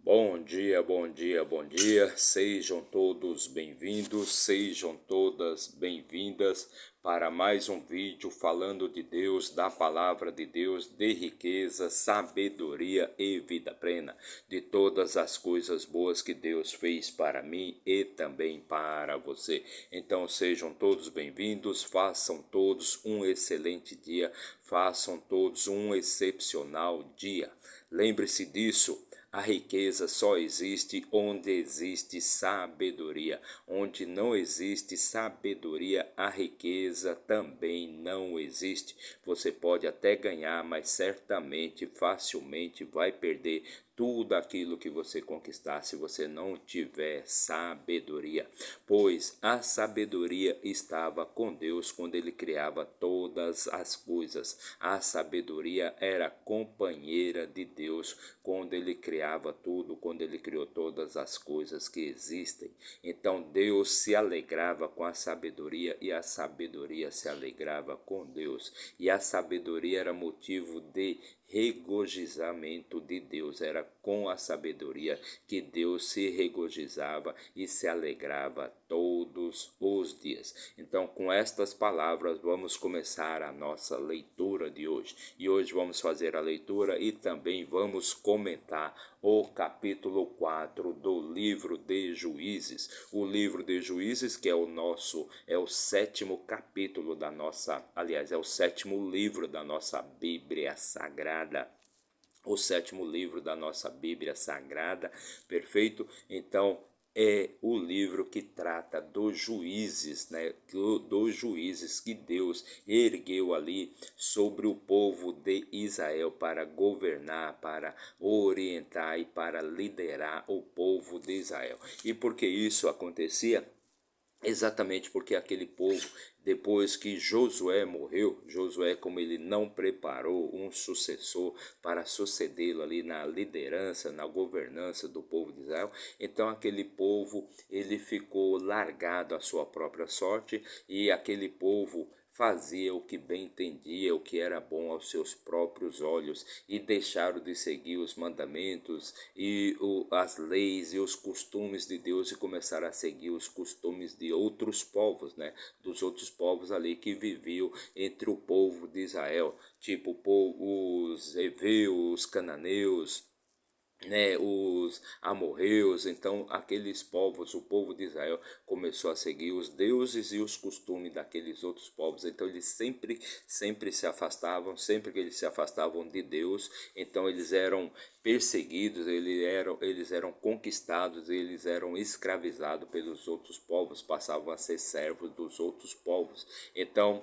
Bom dia, bom dia, bom dia. Sejam todos bem-vindos, sejam todas bem-vindas para mais um vídeo falando de Deus, da palavra de Deus, de riqueza, sabedoria e vida plena, de todas as coisas boas que Deus fez para mim e também para você. Então sejam todos bem-vindos, façam todos um excelente dia, façam todos um excepcional dia. Lembre-se disso. A riqueza só existe onde existe sabedoria. Onde não existe sabedoria, a riqueza também não existe. Você pode até ganhar, mas certamente, facilmente vai perder tudo aquilo que você conquistar se você não tiver sabedoria. Pois a sabedoria estava com Deus quando ele criava todas as coisas. A sabedoria era companheira de Deus quando ele criava tudo, quando ele criou todas as coisas que existem. Então Deus se alegrava com a sabedoria e a sabedoria se alegrava com Deus. E a sabedoria era motivo de regozijamento de Deus. Era com a sabedoria que Deus se regozijava e se alegrava todos os dias. Então, com estas palavras, vamos começar a nossa leitura de hoje. E hoje vamos fazer a leitura e também vamos comentar o capítulo 4 do livro de Juízes. O livro de Juízes, que é o sétimo capítulo da nossa, aliás, é o sétimo livro da nossa Bíblia Sagrada. O sétimo livro da nossa Bíblia Sagrada, perfeito? Então, é o livro que trata dos juízes, né? Dos juízes que Deus ergueu ali sobre o povo de Israel para governar, para orientar e para liderar o povo de Israel. E por que isso acontecia? Exatamente porque aquele povo, depois que Josué morreu, Josué, como ele não preparou um sucessor para sucedê-lo ali na liderança, na governança do povo de Israel, então aquele povo ele ficou largado à sua própria sorte e aquele povo fazia o que bem entendia, o que era bom aos seus próprios olhos e deixaram de seguir os mandamentos e as leis e os costumes de Deus e começaram a seguir os costumes de outros povos, né? Dos outros povos ali que viviam entre o povo de Israel, tipo os heveus, os cananeus, né, os amorreus. Então aqueles povos, o povo de Israel começou a seguir os deuses e os costumes daqueles outros povos. Então eles sempre se afastavam, sempre que eles se afastavam de Deus, então eles eram perseguidos, eles eram conquistados, eles eram escravizados pelos outros povos, passavam a ser servos dos outros povos. Então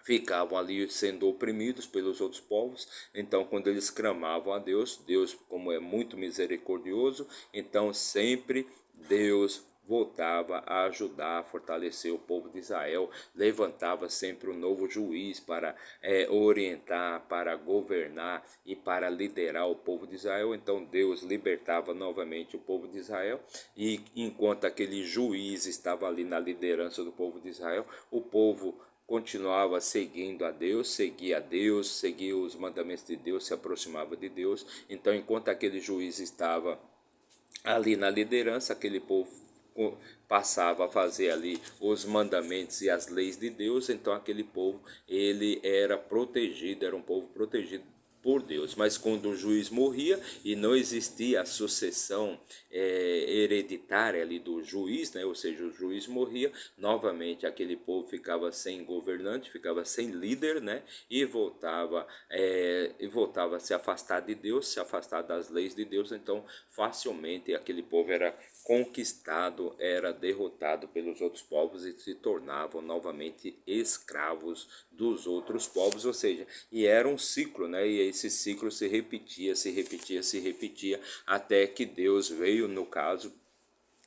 ficavam ali sendo oprimidos pelos outros povos. Então quando eles clamavam a Deus, Deus, como é muito misericordioso, então sempre Deus voltava a ajudar, a fortalecer o povo de Israel, levantava sempre um novo juiz para orientar, para governar e para liderar o povo de Israel. Então Deus libertava novamente o povo de Israel, e enquanto aquele juiz estava ali na liderança do povo de Israel, o povo continuava seguindo a Deus, seguia os mandamentos de Deus, se aproximava de Deus. Então, enquanto aquele juiz estava ali na liderança, aquele povo passava a fazer ali os mandamentos e as leis de Deus. Então aquele povo ele era protegido, era um povo protegido por Deus. Mas quando o juiz morria e não existia a sucessão hereditária ali do juiz, né? Ou seja, o juiz morria, novamente aquele povo ficava sem governante, ficava sem líder, né? E voltava a se afastar de Deus, se afastar das leis de Deus. Então facilmente aquele povo era conquistado, era derrotado pelos outros povos e se tornavam novamente escravos dos outros povos. Ou seja, e era um ciclo, né? E esse ciclo se repetia, se repetia, até que Deus veio, no caso,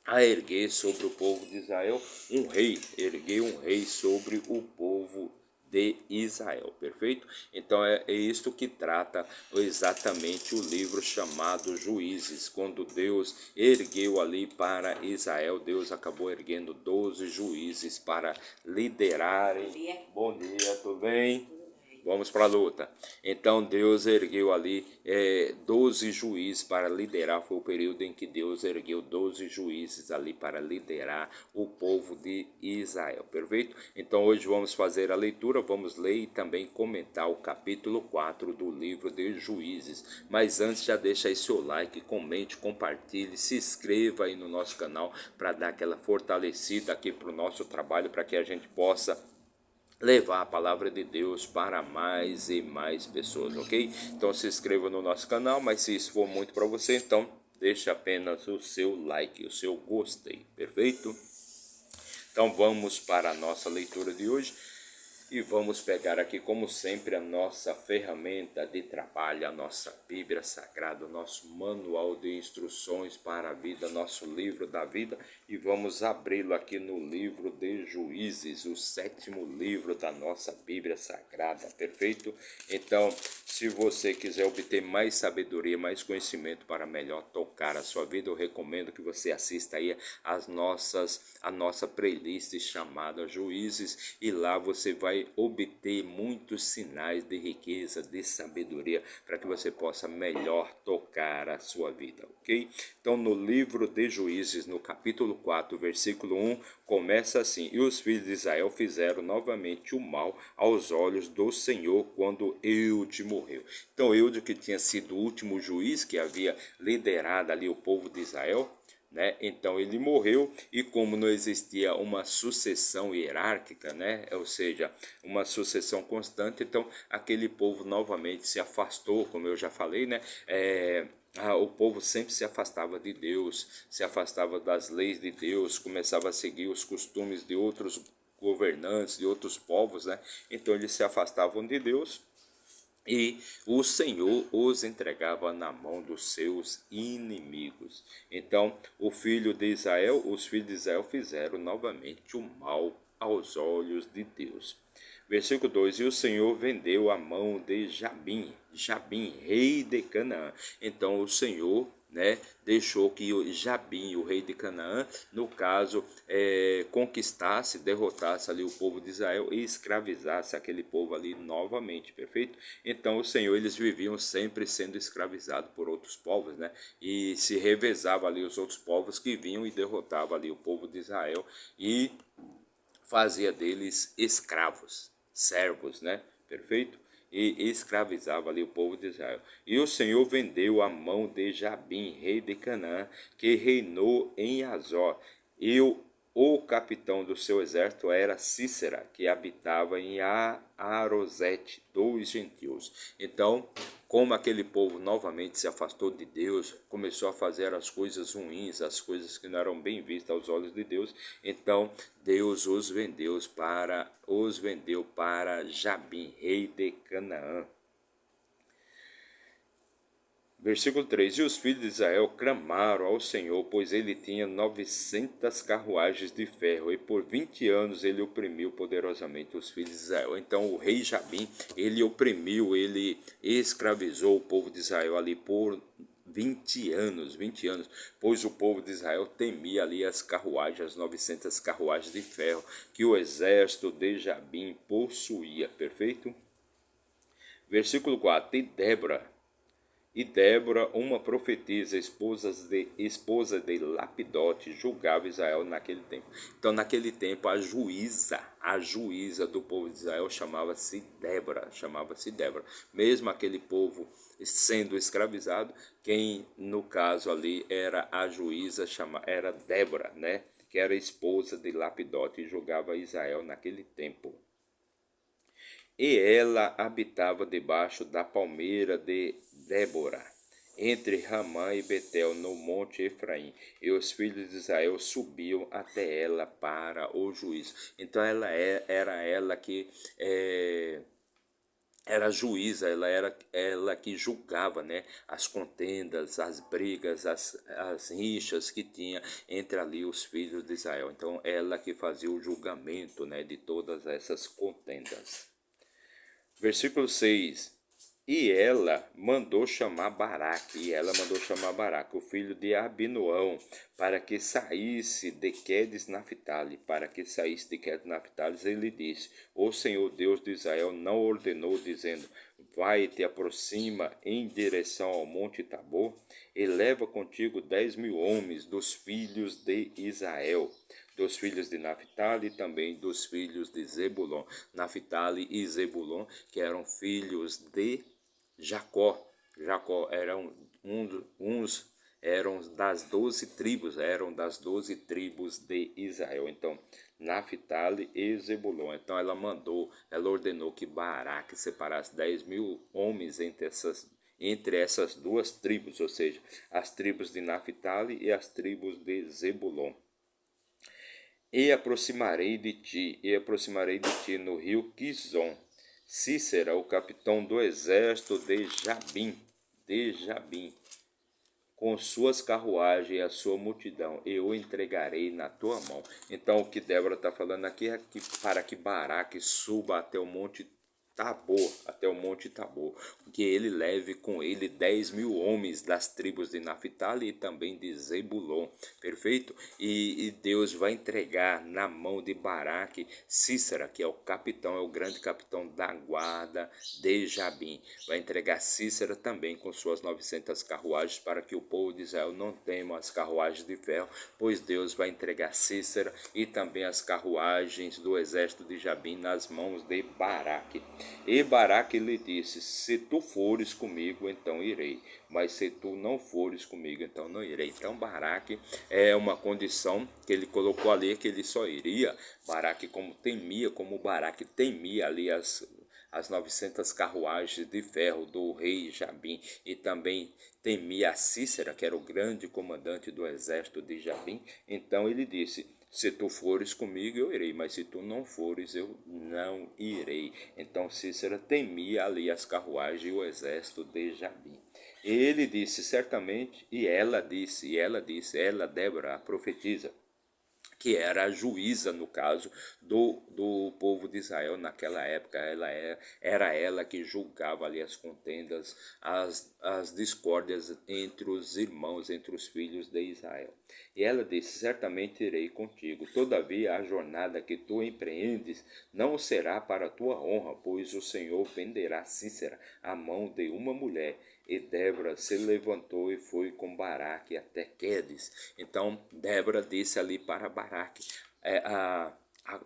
a erguer sobre o povo de Israel um rei, ergueu um rei sobre o povo de Israel, perfeito? Então é isto que trata exatamente o livro chamado Juízes. Quando Deus ergueu ali para Israel, Deus acabou erguendo 12 juízes para liderarem. Bom dia. Bom dia, tudo bem? Vamos para a luta. Então Deus ergueu ali 12 juízes para liderar. Foi o período em que Deus ergueu 12 juízes ali para liderar o povo de Israel. Perfeito? Então hoje vamos fazer a leitura, vamos ler e também comentar o capítulo 4 do livro de Juízes. Mas antes já deixa aí seu like, comente, compartilhe, se inscreva aí no nosso canal para dar aquela fortalecida aqui para o nosso trabalho, para que a gente possa levar a palavra de Deus para mais e mais pessoas, ok? Então se inscreva no nosso canal, mas se isso for muito para você, então deixe apenas o seu like, o seu gostei, perfeito? Então vamos para a nossa leitura de hoje. E vamos pegar aqui, como sempre, a nossa ferramenta de trabalho, a nossa Bíblia Sagrada, o nosso manual de instruções para a vida, nosso livro da vida, e vamos abri-lo aqui no livro de Juízes, o 7º livro da nossa Bíblia Sagrada, perfeito? Então, se você quiser obter mais sabedoria, mais conhecimento para melhor tocar a sua vida, eu recomendo que você assista aí a nossa playlist chamada Juízes, e lá você vai obter muitos sinais de riqueza, de sabedoria, para que você possa melhor tocar a sua vida, ok? Então, no livro de Juízes, no capítulo 4, versículo 1, começa assim: E os filhos de Israel fizeram novamente o mal aos olhos do Senhor quando Eude morreu. Então, Eude, que tinha sido o último juiz que havia liderado ali o povo de Israel, né? Então ele morreu, e como não existia uma sucessão hierárquica, né? Ou seja, uma sucessão constante, então aquele povo novamente se afastou, como eu já falei, né? O povo sempre se afastava de Deus, se afastava das leis de Deus, começava a seguir os costumes de outros governantes, de outros povos, né? Então eles se afastavam de Deus, e o Senhor os entregava na mão dos seus inimigos. Então, os filhos de Israel fizeram novamente o mal aos olhos de Deus. Versículo 2: E o Senhor vendeu a mão de Jabim, rei de Canaã. Então o Senhor, né, deixou que Jabim, o rei de Canaã, no caso, conquistasse, derrotasse ali o povo de Israel e escravizasse aquele povo ali novamente, perfeito? Então o Senhor, eles viviam sempre sendo escravizados por outros povos, né? E se revezava ali os outros povos que vinham e derrotavam ali o povo de Israel e fazia deles escravos, servos, né? Perfeito? E escravizava ali o povo de Israel. E o Senhor vendeu a mão de Jabim, rei de Canaã, que reinou em Azor. E o capitão do seu exército era Cícera, que habitava em Arosete, dos gentios. Então, como aquele povo novamente se afastou de Deus, começou a fazer as coisas ruins, as coisas que não eram bem vistas aos olhos de Deus, então Deus os vendeu para Jabim, rei de Canaã. Versículo 3: E os filhos de Israel clamaram ao Senhor, pois ele tinha 900 carruagens de ferro, e por 20 anos ele oprimiu poderosamente os filhos de Israel. Então o rei Jabim, ele oprimiu, ele escravizou o povo de Israel ali por 20 anos, pois o povo de Israel temia ali as carruagens, as 900 carruagens de ferro que o exército de Jabim possuía, perfeito? Versículo 4: E Débora, uma profetisa, esposa de Lapidote, julgava Israel naquele tempo. Então, naquele tempo, a juíza do povo de Israel chamava-se Débora. Mesmo aquele povo sendo escravizado, quem, no caso ali, era a juíza, era Débora, né? Que era esposa de Lapidote e julgava Israel naquele tempo. E ela habitava debaixo da palmeira de Débora, entre Ramã e Betel, no monte Efraim. E os filhos de Israel subiam até ela para o juízo. Então era ela que era juíza, ela que julgava, né, as contendas, as brigas, as rixas que tinha entre ali os filhos de Israel. Então ela que fazia o julgamento, né, de todas essas contendas. Versículo 6: E ela mandou chamar Baraque, o filho de Abinoão, para que saísse de Quedes Naphtali. Ele disse: O Senhor Deus de Israel não ordenou, dizendo: Vai e te aproxima em direção ao monte Tabor, e leva contigo 10.000 homens dos filhos de Israel, dos filhos de Naphtali e também dos filhos de Zebulon. Naphtali e Zebulon, que eram filhos de Jacó. Jacó eram uns eram das 12 tribos, de Israel. Então, Naphtali e Zebulon. Então ela ordenou que Baraque separasse 10.000 homens entre essas duas tribos, ou seja, as tribos de Naphtali e as tribos de Zebulon. E aproximarei de ti no rio Quizon, Cícera, o capitão do exército de Jabim, com suas carruagens e a sua multidão, eu o entregarei na tua mão. Então, o que Débora está falando aqui é que para que Baraque suba até o monte Tabor, que ele leve com ele 10.000 homens das tribos de Naphtali e também de Zebulon, perfeito? E Deus vai entregar na mão de Baraque Cícera, que é o grande capitão da guarda de Jabim. Vai entregar Cícera também com suas 900 carruagens, para que o povo de Israel não tema as carruagens de ferro, pois Deus vai entregar Cícera e também as carruagens do exército de Jabim nas mãos de Baraque. E Baraque lhe disse: Se tu fores comigo, então irei, mas se tu não fores comigo, então não irei. Então Baraque é uma condição que ele colocou ali, que ele só iria. Baraque, como Baraque temia ali as 900 carruagens de ferro do rei Jabim, e também temia a Cícera, que era o grande comandante do exército de Jabim. Então ele disse: se tu fores comigo, eu irei, mas se tu não fores, eu não irei. Então Cícera temia ali as carruagens e o exército de Jabim. Ele disse certamente, ela, Débora, a profetisa, que era a juíza, no caso, do povo de Israel naquela época. Era ela que julgava ali as contendas, as discórdias entre os irmãos, entre os filhos de Israel. E ela disse: certamente irei contigo, todavia a jornada que tu empreendes não será para a tua honra, pois o Senhor venderá Cícera à mão de uma mulher. E Débora se levantou e foi com Baraque até Quedes. Então Débora disse ali para Baraque: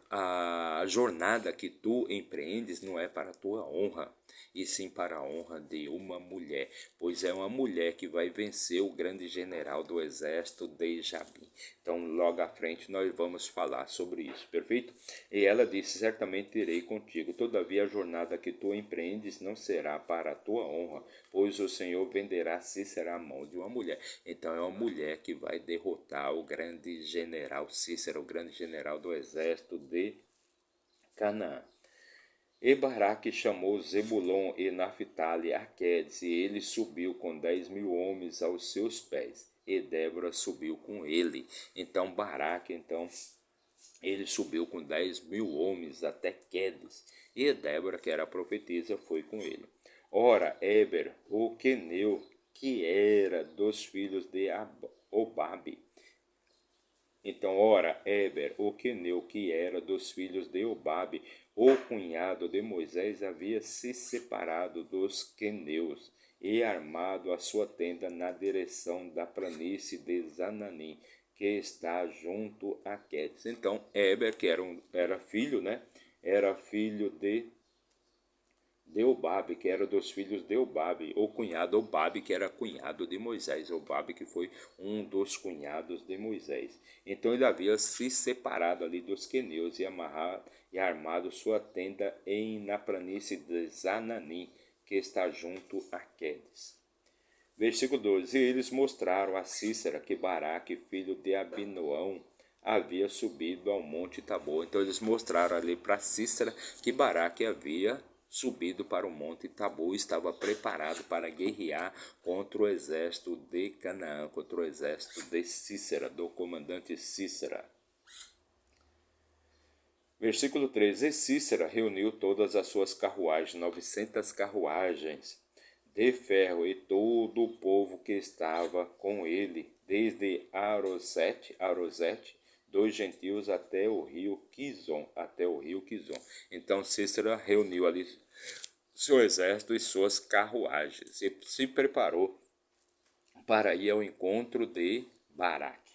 a jornada que tu empreendes não é para a tua honra, e sim para a honra de uma mulher, pois é uma mulher que vai vencer o grande general do exército de Jabim. Então, logo à frente, nós vamos falar sobre isso, perfeito? E ela disse: certamente irei contigo, todavia a jornada que tu empreendes não será para a tua honra, pois o Senhor venderá Cícera à mão de uma mulher. Então, é uma mulher que vai derrotar o grande general Cícera, o grande general do exército de Canaã. E Baraque chamou Zebulon e Naphtali a Quedes, e ele subiu com 10.000 homens aos seus pés, e Débora subiu com ele. Então Baraque, ele subiu com 10.000 homens até Quedes, e Débora, que era a profetisa, foi com ele. Ora, Éber, o queneu, que era dos filhos de Obabe. Então, ora, Éber, o queneu, que era dos filhos de Obabe, o cunhado de Moisés, havia se separado dos queneus e armado a sua tenda na direção da planície de Zananim, que está junto a Quedes. Então, Éber, que era filho, né? Era filho de Obabe, que era dos filhos de Obabe, o cunhado Obabe, que era cunhado de Moisés, Obabe, que foi um dos cunhados de Moisés. Então ele havia se separado ali dos queneus e armado sua tenda na planície de Zananim, que está junto a Quedes. Versículo 12: E eles mostraram a Cícera que Baraque, filho de Abinoão, havia subido ao monte Tabor. Então eles mostraram ali para Cícera que Baraque havia subido para o monte Tabor, estava preparado para guerrear contra o exército de Canaã, contra o exército de Cícera, do comandante Cícera. Versículo 13: E Cícera reuniu todas as suas carruagens, 900 carruagens, de ferro, e todo o povo que estava com ele, desde Arosete, dos gentios até o rio Quizon, Então Cícera reuniu ali seu exército e suas carruagens e se preparou para ir ao encontro de Baraque.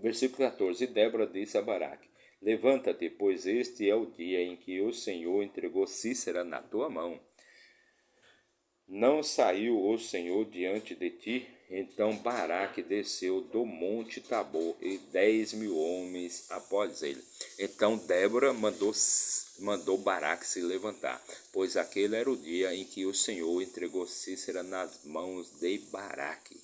Versículo 14. E Débora disse a Baraque: Levanta-te, pois este é o dia em que o Senhor entregou Cícera na tua mão. Não saiu o Senhor diante de ti? Então Baraque desceu do monte Tabor e 10.000 homens após ele. Então Débora mandou Baraque se levantar, pois aquele era o dia em que o Senhor entregou Cícera nas mãos de Baraque.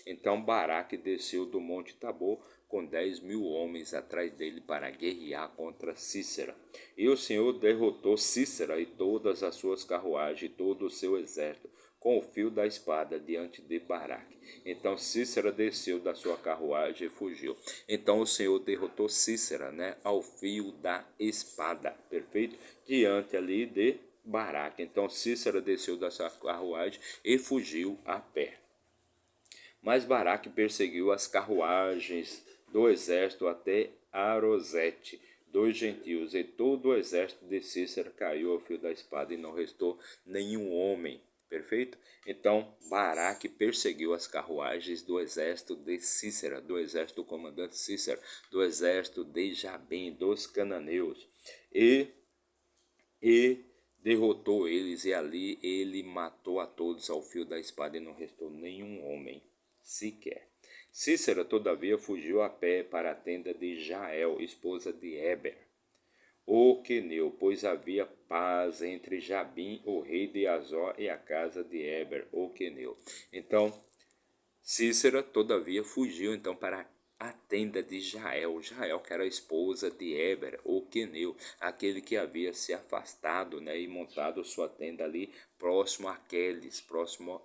Então Baraque desceu do monte Tabor com 10.000 homens atrás dele para guerrear contra Cícera. E o Senhor derrotou Cícera e todas as suas carruagens e todo o seu exército com o fio da espada diante de Baraque. Então Cícera desceu da sua carruagem e fugiu. Então o Senhor derrotou Cícera, ao fio da espada, perfeito? Diante ali de Baraque. Então Cícera desceu da sua carruagem e fugiu a pé. Mas Baraque perseguiu as carruagens do exército até Arosete dos gentios, e todo o exército de Cícera caiu ao fio da espada e não restou nenhum homem. Perfeito? Então Baraque perseguiu as carruagens do exército de Cícera, do exército do comandante Cícera, do exército de Jabim, dos cananeus, e derrotou eles, e ali ele matou a todos ao fio da espada e não restou nenhum homem sequer. Cícera, todavia, fugiu a pé para a tenda de Jael, esposa de Heber, o queneu, pois havia paz entre Jabim, o rei de Azor, e a casa de Heber, o queneu. Então, Cícera, todavia, fugiu então para a tenda de Jael, que era a esposa de Heber, o queneu, aquele que havia se afastado, e montado sua tenda ali próximo a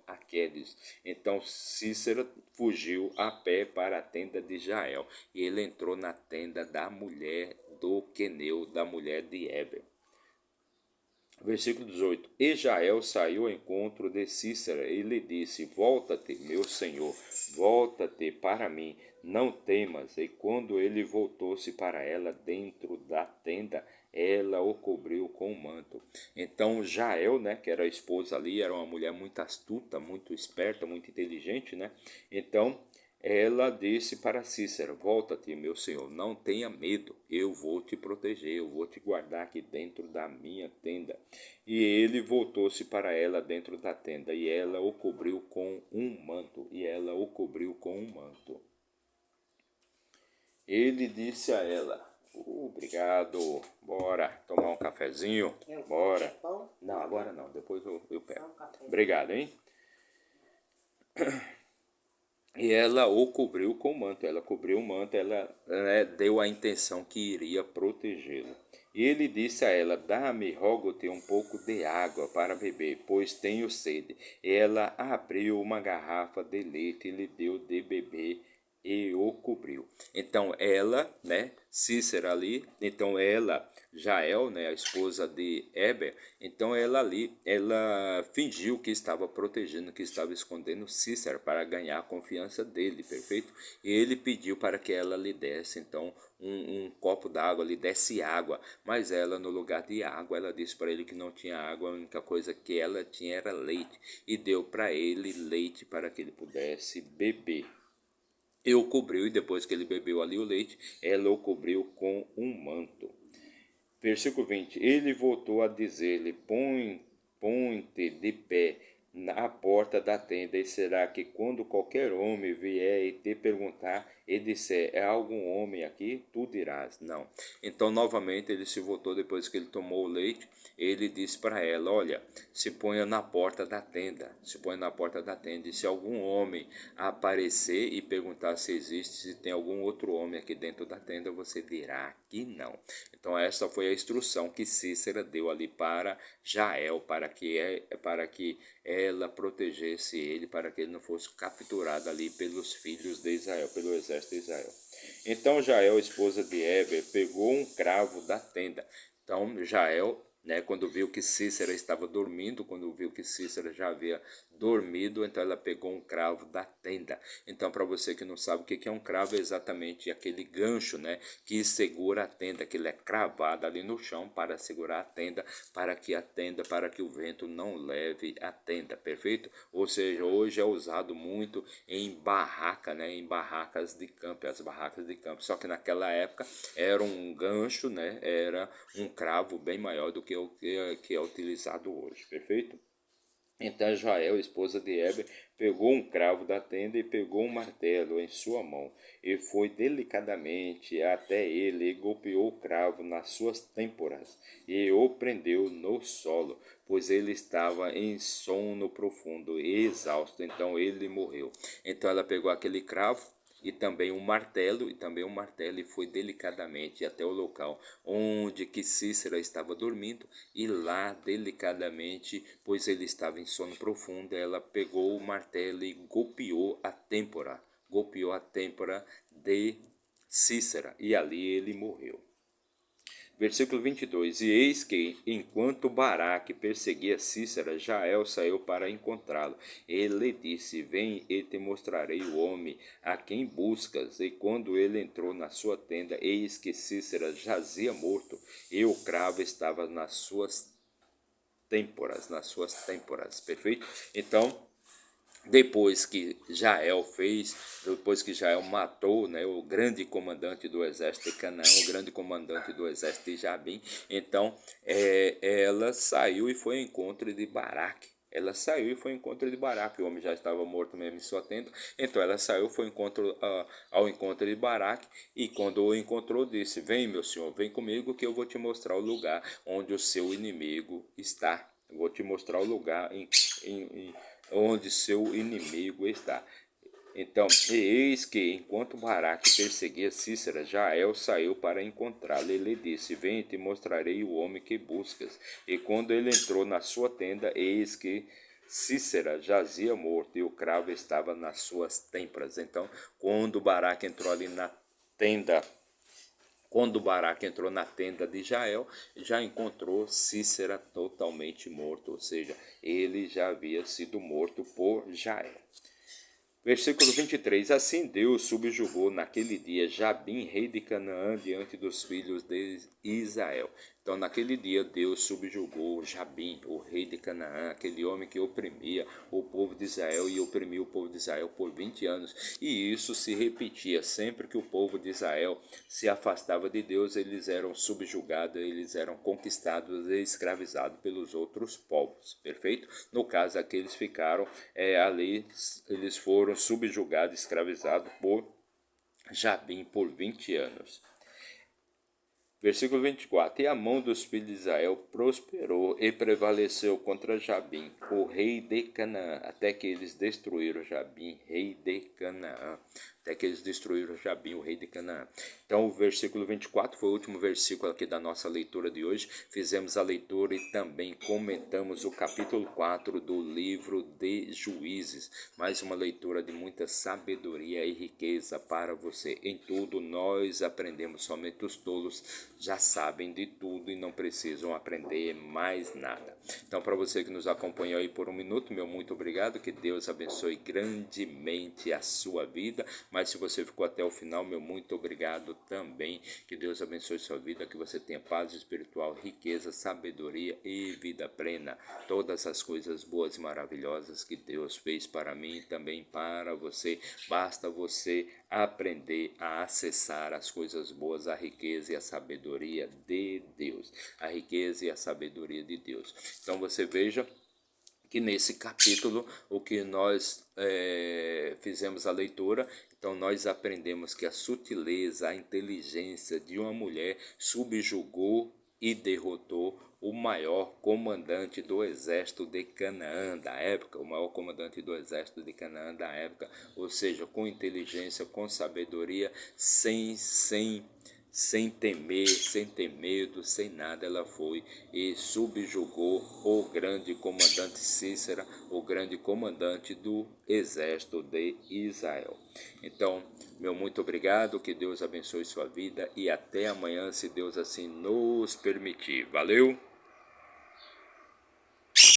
Aqueles. Então Cícera fugiu a pé para a tenda de Jael, e ele entrou na tenda da mulher do queneu, da mulher de Heber. Versículo 18. E Jael saiu ao encontro de Cícera e lhe disse: Volta-te, meu senhor, volta-te para mim, não temas. E quando ele voltou-se para ela dentro da tenda, ela o cobriu com um manto. Então Jael, que era a esposa ali, era uma mulher muito astuta, muito esperta, muito inteligente, Então ela disse para Cícera: Volta-te, meu senhor, não tenha medo, eu vou te proteger, eu vou te guardar aqui dentro da minha tenda. E ele voltou-se para ela dentro da tenda, e ela o cobriu com um manto. Ele disse a ela: Obrigado, bora tomar um cafezinho? Bora. Não, agora não, depois eu pego. Obrigado, hein? E ela o cobriu com o manto, ela cobriu o manto, ela deu a intenção que iria protegê-lo. E ele disse a ela: Dá-me, rogo-te, um pouco de água para beber, pois tenho sede. E ela abriu uma garrafa de leite e lhe deu de beber e o cobriu. Então ela, Cícera ali, então ela, Jael, a esposa de Heber, então ela ali, ela fingiu que estava protegendo, que estava escondendo Cícera para ganhar a confiança dele, perfeito? E ele pediu para que ela lhe desse, então, um copo d'água, lhe desse água, mas ela, no lugar de água, ela disse para ele que não tinha água, a única coisa que ela tinha era leite, e deu para ele leite para que ele pudesse beber. E o cobriu, e depois que ele bebeu ali o leite, ela o cobriu com um manto. Versículo 20. Ele voltou a dizer-lhe: Põe-te de pé na porta da tenda, e será que quando qualquer homem vier e te perguntar e disser: É algum homem aqui? Tu dirás: Não. Então novamente ele se voltou depois que ele tomou o leite. Ele disse para ela: Olha, se ponha na porta da tenda. E se algum homem aparecer e perguntar se existe, se tem algum outro homem aqui dentro da tenda, você dirá que não. Então essa foi a instrução que Cícera deu ali para Jael, para que ela protegesse ele, para que ele não fosse capturado ali pelos filhos de Israel, pelo exército de Israel. Então Jael, esposa de Heber, pegou um cravo da tenda. Então Jael, né? Quando viu que Cícera estava dormindo, quando viu que Cícera já havia dormido, então ela pegou um cravo da tenda. Então, para você que não sabe o que é um cravo, é exatamente aquele gancho, né, que segura a tenda, que ele é cravado ali no chão para segurar a tenda, para que o vento não leve a tenda, perfeito? Ou seja, hoje é usado muito em barraca, né, em barracas de campo, as barracas de campo. Só que naquela época era um gancho, né, era um cravo bem maior do que o que é utilizado hoje, perfeito? Então Jael, esposa de Heber, pegou um cravo da tenda e pegou um martelo em sua mão, e foi delicadamente até ele e golpeou o cravo nas suas têmporas, e o prendeu no solo, pois ele estava em sono profundo e exausto, então ele morreu. Então ela pegou aquele cravo, e também um martelo, e foi delicadamente até o local onde que Cícera estava dormindo, e lá delicadamente, pois ele estava em sono profundo, ela pegou o martelo e golpeou a têmpora de Cícera, e ali ele morreu. Versículo 22. E eis que, enquanto Baraque perseguia Cícera, Jael saiu para encontrá-lo. Ele disse, vem e te mostrarei o homem a quem buscas. E quando ele entrou na sua tenda, eis que Cícera jazia morto, e o cravo estava nas suas têmporas, perfeito? Então, depois que Jael matou, né, o grande comandante do exército de Canaã, o grande comandante do exército de Jabim, então ela saiu e foi ao encontro de Baraque. Ela saiu e foi ao encontro de Baraque. O homem já estava morto mesmo em sua tenda. Então ela saiu, foi ao encontro de Baraque. E quando o encontrou, disse, vem meu senhor, vem comigo que eu vou te mostrar o lugar onde o seu inimigo está. Eu vou te mostrar o lugar onde seu inimigo está. Então, eis que, enquanto Baraque perseguia Cícera, Jael saiu para encontrá-lo. Ele disse, vem, te mostrarei o homem que buscas. E quando ele entrou na sua tenda, eis que Cícera jazia morto, e o cravo estava nas suas têmporas. Então, quando Baraque entrou ali na tenda, quando Baraque entrou na tenda de Jael, já encontrou Cícera totalmente morto, ou seja, ele já havia sido morto por Jael. Versículo 23. Assim Deus subjugou naquele dia Jabim, rei de Canaã, diante dos filhos de Israel. Então, naquele dia, Deus subjugou Jabim, o rei de Canaã, aquele homem que oprimia o povo de Israel e oprimiu o povo de Israel por 20 anos. E isso se repetia sempre que o povo de Israel se afastava de Deus, eles eram subjugados, eles eram conquistados e escravizados pelos outros povos, perfeito? No caso, aqueles ficaram ali, eles foram subjugados, escravizados por Jabim por 20 anos. Versículo 24. E a mão dos filhos de Israel prosperou e prevaleceu contra Jabim, o rei de Canaã, até que eles destruíram Jabim, rei de Canaã. Até que eles destruíram Jabim, o rei de Canaã. Então, o versículo 24 foi o último versículo aqui da nossa leitura de hoje. Fizemos a leitura e também comentamos o capítulo 4 do livro de Juízes. Mais uma leitura de muita sabedoria e riqueza para você. Em tudo nós aprendemos, somente os tolos já sabem de tudo e não precisam aprender mais nada. Então, para você que nos acompanhou aí por um minuto, meu muito obrigado, que Deus abençoe grandemente a sua vida. Mas se você ficou até o final, meu muito obrigado também, que Deus abençoe sua vida, que você tenha paz espiritual, riqueza, sabedoria e vida plena. Todas as coisas boas e maravilhosas que Deus fez para mim e também para você. Basta você aprender a acessar as coisas boas, a riqueza e a sabedoria de Deus. A riqueza e a sabedoria de Deus. Então você veja que nesse capítulo o que nós fizemos a leitura, então nós aprendemos que a sutileza, a inteligência de uma mulher subjugou e derrotou o maior comandante do exército de Canaã da época, o maior comandante do exército de Canaã da época, ou seja, com inteligência, com sabedoria, sem temer, sem ter medo, sem nada, ela foi e subjugou o grande comandante Cícera, o grande comandante do exército de Israel. Então, meu muito obrigado, que Deus abençoe sua vida e até amanhã, se Deus assim nos permitir. Valeu!